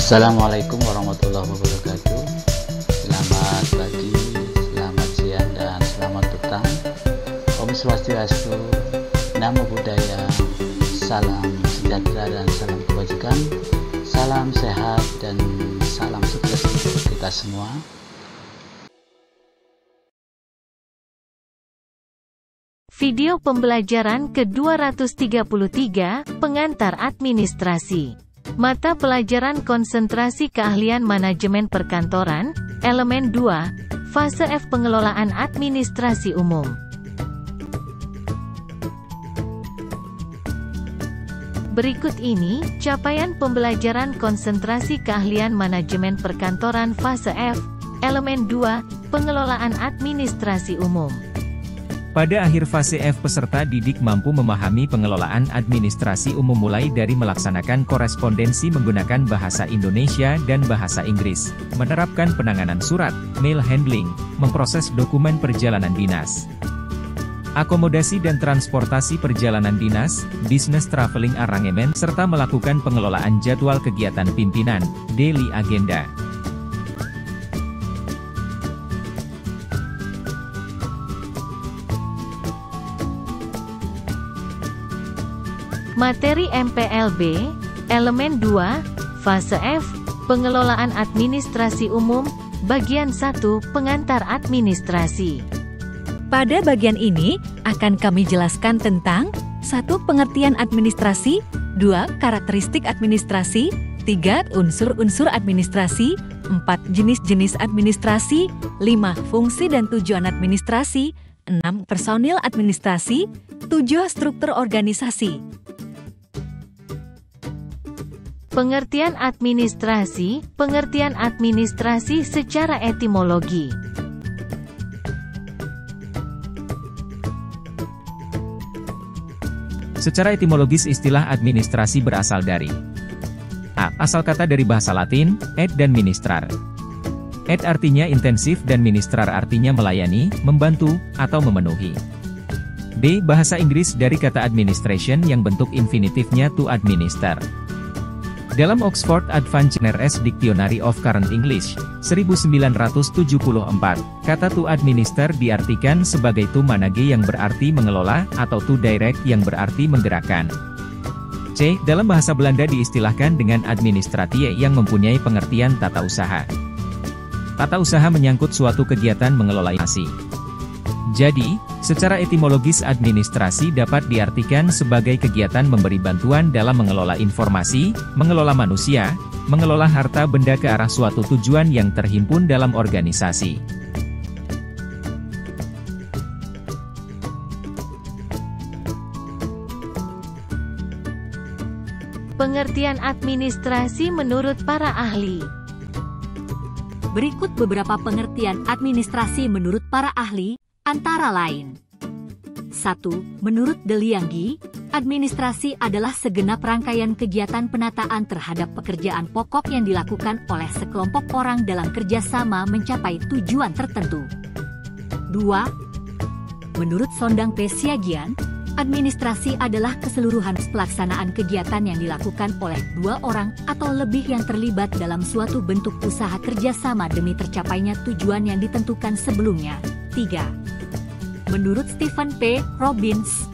Assalamualaikum warahmatullahi wabarakatuh. Selamat pagi, selamat siang, dan selamat petang. Om Swastiastu, Namo Buddhaya, salam sejahtera dan salam kebajikan, salam sehat dan salam sukses untuk kita semua. Video pembelajaran ke-233, pengantar administrasi. Mata pelajaran konsentrasi keahlian manajemen perkantoran, elemen 2, fase F pengelolaan administrasi umum. Berikut ini, capaian pembelajaran konsentrasi keahlian manajemen perkantoran fase F, elemen 2, pengelolaan administrasi umum. Pada akhir fase F, peserta didik mampu memahami pengelolaan administrasi umum mulai dari melaksanakan korespondensi menggunakan bahasa Indonesia dan bahasa Inggris, menerapkan penanganan surat, mail handling, memproses dokumen perjalanan dinas, akomodasi dan transportasi perjalanan dinas, business traveling arrangement, serta melakukan pengelolaan jadwal kegiatan pimpinan, daily agenda. Materi MPLB, elemen 2, fase F, pengelolaan administrasi umum, bagian 1, pengantar administrasi. Pada bagian ini, akan kami jelaskan tentang 1. Pengertian administrasi, 2. Karakteristik administrasi, 3. Unsur-unsur administrasi, 4. Jenis-jenis administrasi, 5. Fungsi dan tujuan administrasi, 6. Personil administrasi, 7. Struktur organisasi. Pengertian administrasi secara etimologi. Secara etimologis istilah administrasi berasal dari A. Asal kata dari bahasa Latin, ad dan ministrar. Ad artinya intensif dan ministrar artinya melayani, membantu, atau memenuhi. B. Bahasa Inggris dari kata administration yang bentuk infinitifnya to administer. Dalam Oxford Advanced General Dictionary of Current English, 1974, kata to administer diartikan sebagai to manage yang berarti mengelola, atau to direct yang berarti menggerakkan. C. Dalam bahasa Belanda diistilahkan dengan administratie yang mempunyai pengertian tata usaha. Tata usaha menyangkut suatu kegiatan mengelola informasi. Jadi, secara etimologis administrasi dapat diartikan sebagai kegiatan memberi bantuan dalam mengelola informasi, mengelola manusia, mengelola harta benda ke arah suatu tujuan yang terhimpun dalam organisasi. Pengertian administrasi menurut para ahli. Berikut beberapa pengertian administrasi menurut para ahli, antara lain. 1. Menurut De Lianggi, administrasi adalah segenap rangkaian kegiatan penataan terhadap pekerjaan pokok yang dilakukan oleh sekelompok orang dalam kerjasama mencapai tujuan tertentu. 2. Menurut Sondang P. Siagian, administrasi adalah keseluruhan pelaksanaan kegiatan yang dilakukan oleh dua orang atau lebih yang terlibat dalam suatu bentuk usaha kerjasama demi tercapainya tujuan yang ditentukan sebelumnya. 3. Menurut Stephen P. Robbins,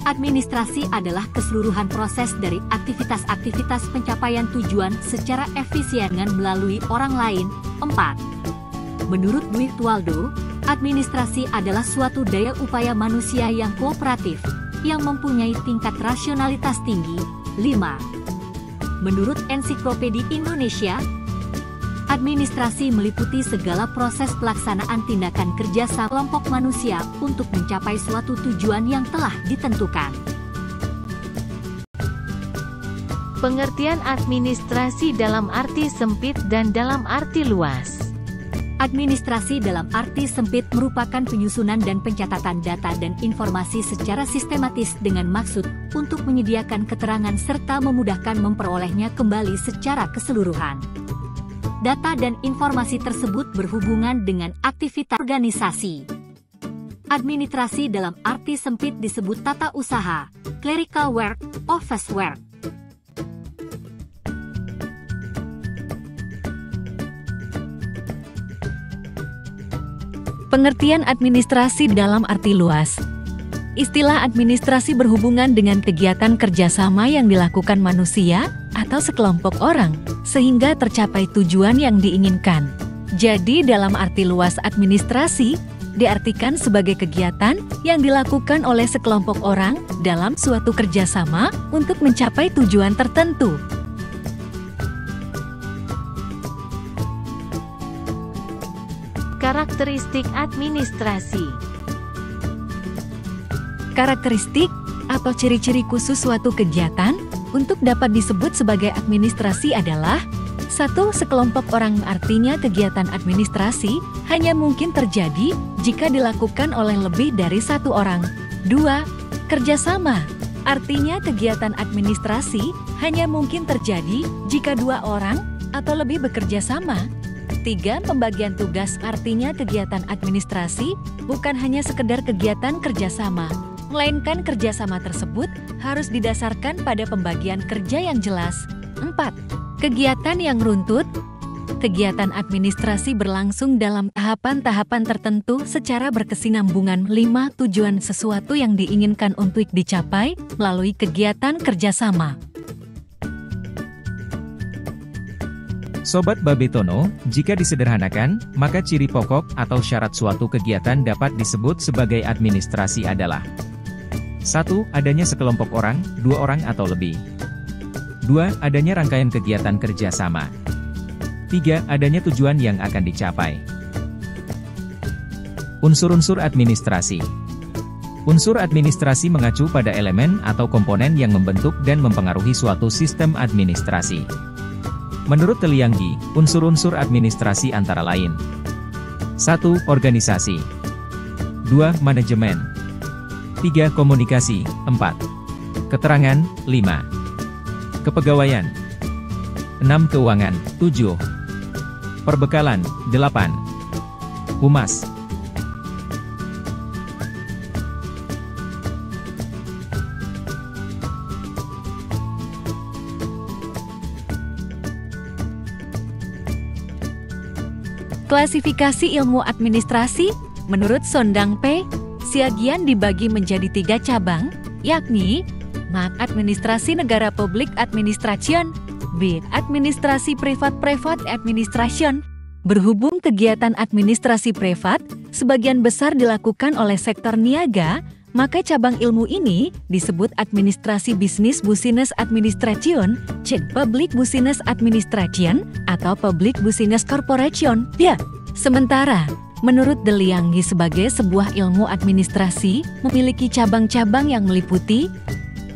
administrasi adalah keseluruhan proses dari aktivitas-aktivitas pencapaian tujuan secara efisien dengan melalui orang lain. 4. Menurut Dwight Waldo, administrasi adalah suatu daya upaya manusia yang kooperatif, yang mempunyai tingkat rasionalitas tinggi. 5. Menurut Ensiklopedia Indonesia, administrasi meliputi segala proses pelaksanaan tindakan kerjasama kelompok manusia untuk mencapai suatu tujuan yang telah ditentukan. Pengertian administrasi dalam arti sempit dan dalam arti luas. Administrasi dalam arti sempit merupakan penyusunan dan pencatatan data dan informasi secara sistematis dengan maksud untuk menyediakan keterangan serta memudahkan memperolehnya kembali secara keseluruhan. Data dan informasi tersebut berhubungan dengan aktivitas organisasi. Administrasi dalam arti sempit disebut tata usaha, clerical work, office work. Pengertian administrasi dalam arti luas. Istilah administrasi berhubungan dengan kegiatan kerjasama yang dilakukan manusia atau sekelompok orang, sehingga tercapai tujuan yang diinginkan. Jadi dalam arti luas administrasi, diartikan sebagai kegiatan yang dilakukan oleh sekelompok orang dalam suatu kerjasama untuk mencapai tujuan tertentu. Karakteristik administrasi. Karakteristik atau ciri-ciri khusus suatu kegiatan untuk dapat disebut sebagai administrasi adalah: 1. Sekelompok orang. Artinya kegiatan administrasi hanya mungkin terjadi jika dilakukan oleh lebih dari satu orang. 2. Kerjasama. Artinya kegiatan administrasi hanya mungkin terjadi jika dua orang atau lebih bekerja sama. 3. Pembagian tugas. Artinya kegiatan administrasi bukan hanya sekedar kegiatan kerjasama, melainkan kerjasama tersebut harus didasarkan pada pembagian kerja yang jelas. 4. Kegiatan yang runtut. Kegiatan administrasi berlangsung dalam tahapan-tahapan tertentu secara berkesinambungan. 5. Tujuan sesuatu yang diinginkan untuk dicapai melalui kegiatan kerjasama. Sobat Babetono, jika disederhanakan, maka ciri pokok atau syarat suatu kegiatan dapat disebut sebagai administrasi adalah: 1. Adanya sekelompok orang, 2 orang atau lebih. 2. Adanya rangkaian kegiatan kerjasama. 3. Adanya tujuan yang akan dicapai. Unsur-unsur administrasi. Unsur administrasi mengacu pada elemen atau komponen yang membentuk dan mempengaruhi suatu sistem administrasi. Menurut Telianggi, unsur-unsur administrasi antara lain: 1. Organisasi. 2. Manajemen. 3. Komunikasi. 4. Keterangan. 5. Kepegawaian. 6. Keuangan. 7. Perbekalan. 8. Humas. Klasifikasi ilmu administrasi, menurut Sondang P. Siagian dibagi menjadi 3 cabang, yakni: Administrasi negara public administration, B. Administrasi privat private administration. Berhubung kegiatan administrasi privat sebagian besar dilakukan oleh sektor niaga, maka cabang ilmu ini disebut administrasi bisnis business administration, public business administration, atau public business corporation. Ya, sementara menurut Delianggi sebagai sebuah ilmu administrasi memiliki cabang-cabang yang meliputi: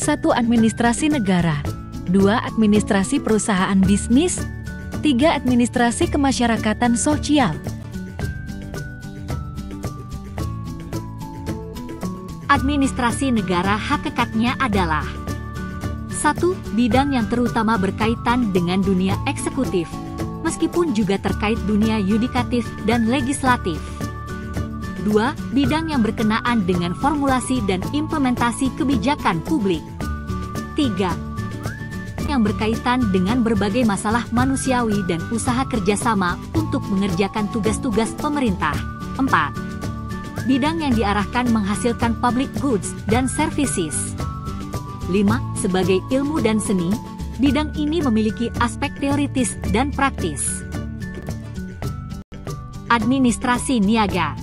1. Administrasi negara. 2. Administrasi perusahaan bisnis. 3. Administrasi kemasyarakatan sosial. Administrasi negara hakikatnya adalah: 1. Bidang yang terutama berkaitan dengan dunia eksekutif, meskipun juga terkait dunia yudikatif dan legislatif. 2. Bidang yang berkenaan dengan formulasi dan implementasi kebijakan publik. 3. Yang berkaitan dengan berbagai masalah manusiawi dan usaha kerjasama untuk mengerjakan tugas-tugas pemerintah. 4. Bidang yang diarahkan menghasilkan public goods dan services. 5. Sebagai ilmu dan seni, bidang ini memiliki aspek teoritis dan praktis. Administrasi niaga.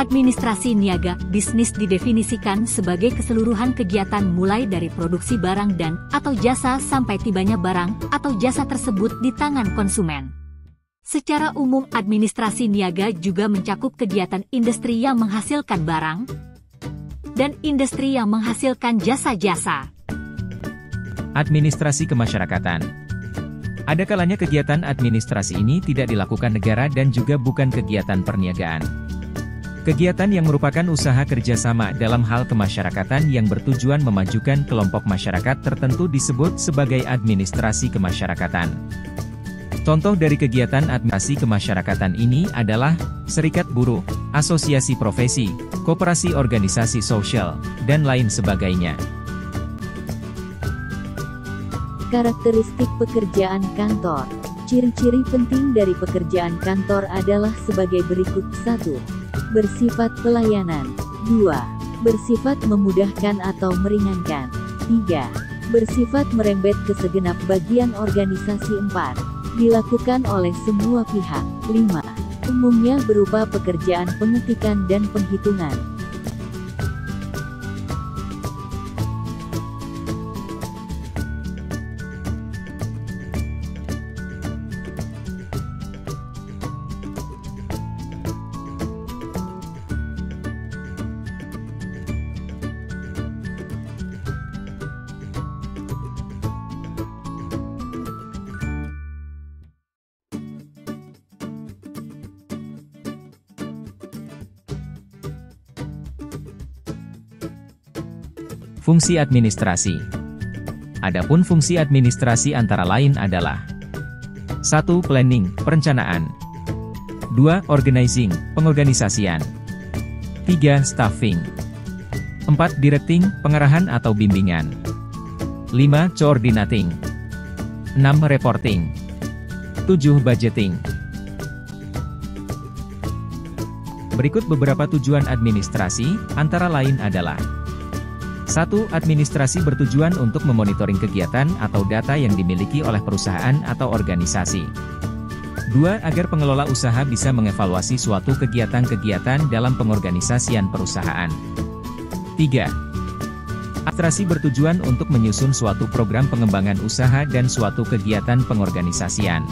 Administrasi niaga bisnis didefinisikan sebagai keseluruhan kegiatan mulai dari produksi barang dan atau jasa sampai tibanya barang atau jasa tersebut di tangan konsumen. Secara umum, administrasi niaga juga mencakup kegiatan industri yang menghasilkan barang dan industri yang menghasilkan jasa-jasa. Administrasi kemasyarakatan. Ada kalanya kegiatan administrasi ini tidak dilakukan negara dan juga bukan kegiatan perniagaan. Kegiatan yang merupakan usaha kerjasama dalam hal kemasyarakatan yang bertujuan memajukan kelompok masyarakat tertentu disebut sebagai administrasi kemasyarakatan. Contoh dari kegiatan administrasi kemasyarakatan ini adalah serikat buruh, asosiasi profesi, koperasi organisasi sosial, dan lain sebagainya. Karakteristik pekerjaan kantor. Ciri-ciri penting dari pekerjaan kantor adalah sebagai berikut. 1. bersifat pelayanan. 2. Bersifat memudahkan atau meringankan. 3. Bersifat merembet ke segenap bagian organisasi. 4. Dilakukan oleh semua pihak. 5. Umumnya berupa pekerjaan pengetikan dan penghitungan. Fungsi administrasi. Adapun fungsi administrasi antara lain adalah 1. Planning, perencanaan. 2. Organizing, pengorganisasian. 3. Staffing. 4. Directing, pengarahan atau bimbingan. 5. Coordinating. 6. Reporting. 7. Budgeting. Berikut beberapa tujuan administrasi, antara lain adalah 1. Administrasi bertujuan untuk memonitoring kegiatan atau data yang dimiliki oleh perusahaan atau organisasi. 2. Agar pengelola usaha bisa mengevaluasi suatu kegiatan-kegiatan dalam pengorganisasian perusahaan. 3. Administrasi bertujuan untuk menyusun suatu program pengembangan usaha dan suatu kegiatan pengorganisasian.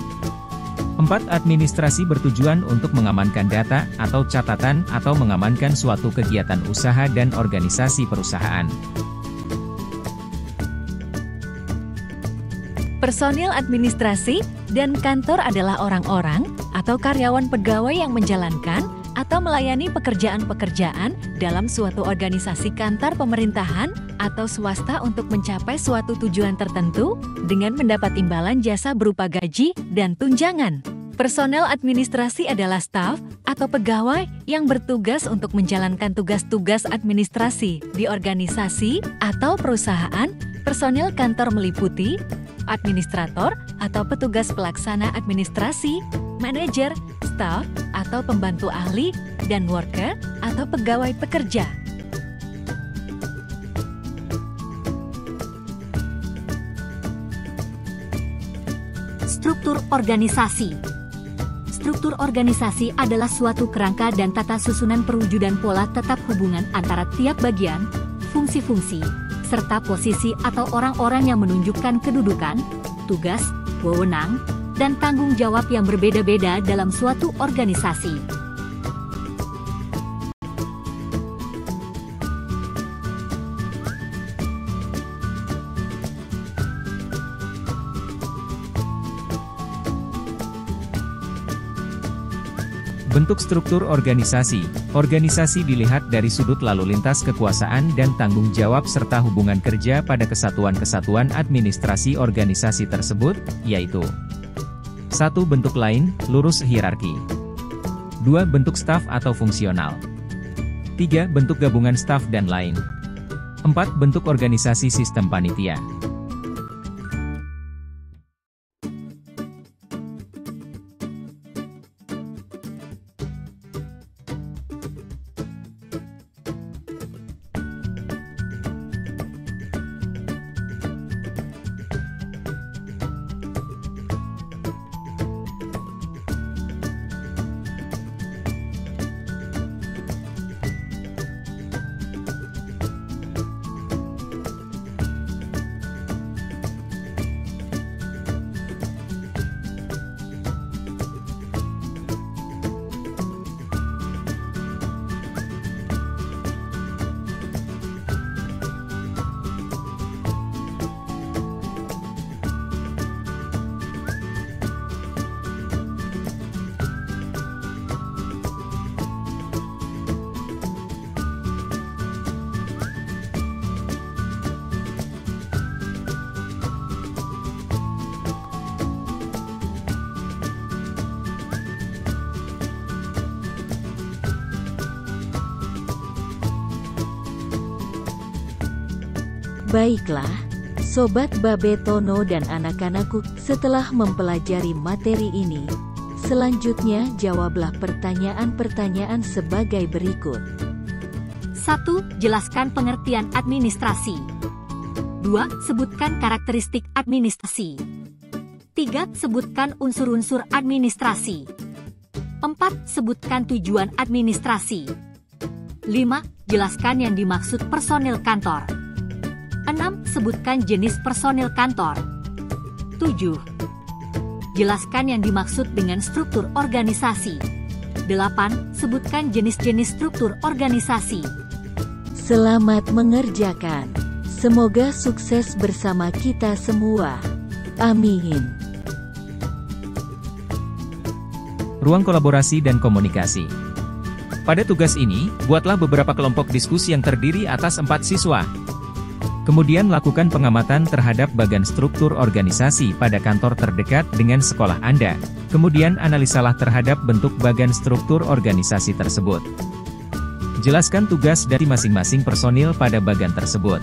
4. Administrasi bertujuan untuk mengamankan data atau catatan atau mengamankan suatu kegiatan usaha dan organisasi perusahaan. Personil administrasi dan kantor adalah orang-orang atau karyawan pegawai yang menjalankan atau melayani pekerjaan-pekerjaan dalam suatu organisasi kantor pemerintahan atau swasta untuk mencapai suatu tujuan tertentu dengan mendapat imbalan jasa berupa gaji dan tunjangan. Personel administrasi adalah staf atau pegawai yang bertugas untuk menjalankan tugas-tugas administrasi di organisasi atau perusahaan. Personel kantor meliputi administrator atau petugas pelaksana administrasi, manajer, staf atau pembantu ahli, dan worker atau pegawai pekerja. Struktur organisasi. Struktur organisasi adalah suatu kerangka dan tata susunan perwujudan pola tetap hubungan antara tiap bagian, fungsi-fungsi, serta posisi atau orang-orang yang menunjukkan kedudukan, tugas, wewenang, dan tanggung jawab yang berbeda-beda dalam suatu organisasi. Bentuk struktur organisasi. Organisasi dilihat dari sudut lalu lintas kekuasaan dan tanggung jawab serta hubungan kerja pada kesatuan-kesatuan administrasi organisasi tersebut, yaitu 1. Bentuk lain, lurus hierarki. 2. Bentuk staf atau fungsional. 3. Bentuk gabungan staf dan lain. 4. Bentuk organisasi sistem panitia. Baiklah, Sobat Babe Tono dan anak-anakku, setelah mempelajari materi ini, Selanjutnya, jawablah pertanyaan-pertanyaan sebagai berikut. 1. Jelaskan pengertian administrasi. 2. Sebutkan karakteristik administrasi. 3. Sebutkan unsur-unsur administrasi. 4. Sebutkan tujuan administrasi. 5. Jelaskan yang dimaksud personil kantor. 6. Sebutkan jenis personil kantor. 7. Jelaskan yang dimaksud dengan struktur organisasi. 8. Sebutkan jenis-jenis struktur organisasi. Selamat mengerjakan. Semoga sukses bersama kita semua. Amin. Ruang kolaborasi dan komunikasi. Pada tugas ini, buatlah beberapa kelompok diskusi yang terdiri atas 4 siswa. Kemudian lakukan pengamatan terhadap bagan struktur organisasi pada kantor terdekat dengan sekolah Anda. Kemudian analisalah terhadap bentuk bagan struktur organisasi tersebut. Jelaskan tugas dari masing-masing personil pada bagan tersebut.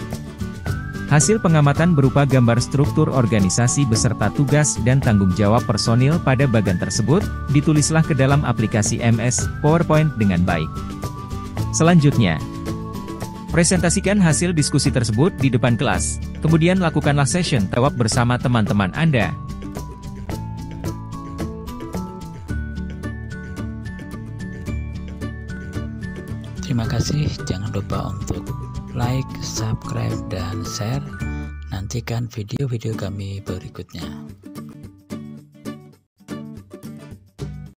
Hasil pengamatan berupa gambar struktur organisasi beserta tugas dan tanggung jawab personil pada bagan tersebut, ditulislah ke dalam aplikasi MS PowerPoint dengan baik. Selanjutnya, presentasikan hasil diskusi tersebut di depan kelas, kemudian lakukanlah session jawab bersama teman-teman Anda. Terima kasih, jangan lupa untuk like, subscribe, dan share. Nantikan video-video kami berikutnya.